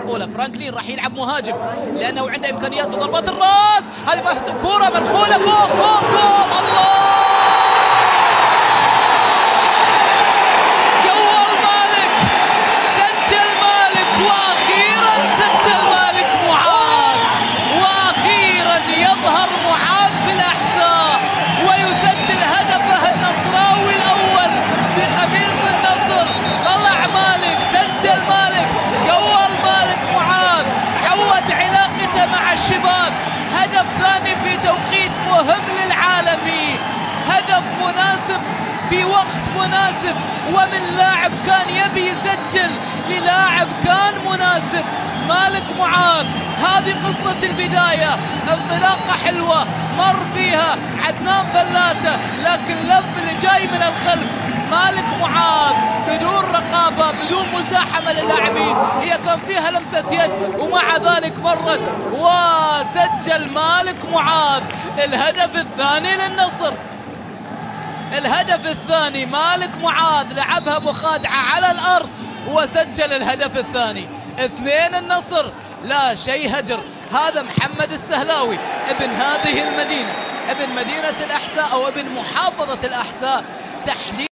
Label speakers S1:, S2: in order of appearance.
S1: معقوله. فرانكلين راح يلعب مهاجم لانه عنده امكانيات بضربات الراس. هذه كوره مدخوله، جول جول جول. الله، جول مالك، سجل مالك، واخيرا سجل مالك معاذ، واخيرا يظهر معاذ في الاحذاء ويسجل هدفه النصراوي الاول بقميص النصر. طلع مالك، سجل مالك، جول مالك معاذ، عود علاقته مع الشباك. هدف ثاني في توقيت مهم للعالمي، هدف مناسب في وقت مناسب، ومن لاعب كان يبي يسجل للاعب كان مناسب. مالك معاذ، هذه قصة البداية، انطلاقة حلوة مر فيها عدنان فلاتة، لكن لف اللي جاي من الخلف مالك معاذ بدون رقابة بدون مزاحمة للاعبين، هي كان فيها لمسة يد ومع ذلك مرت وسجل مالك معاذ الهدف الثاني للنصر. الهدف الثاني مالك معاذ لعبها مخادعة على الأرض وسجل الهدف الثاني. 2 النصر لا شيء هجر. هذا محمد السهلاوي ابن هذه المدينة، ابن مدينة الأحساء أو ابن محافظة الأحساء، تحليل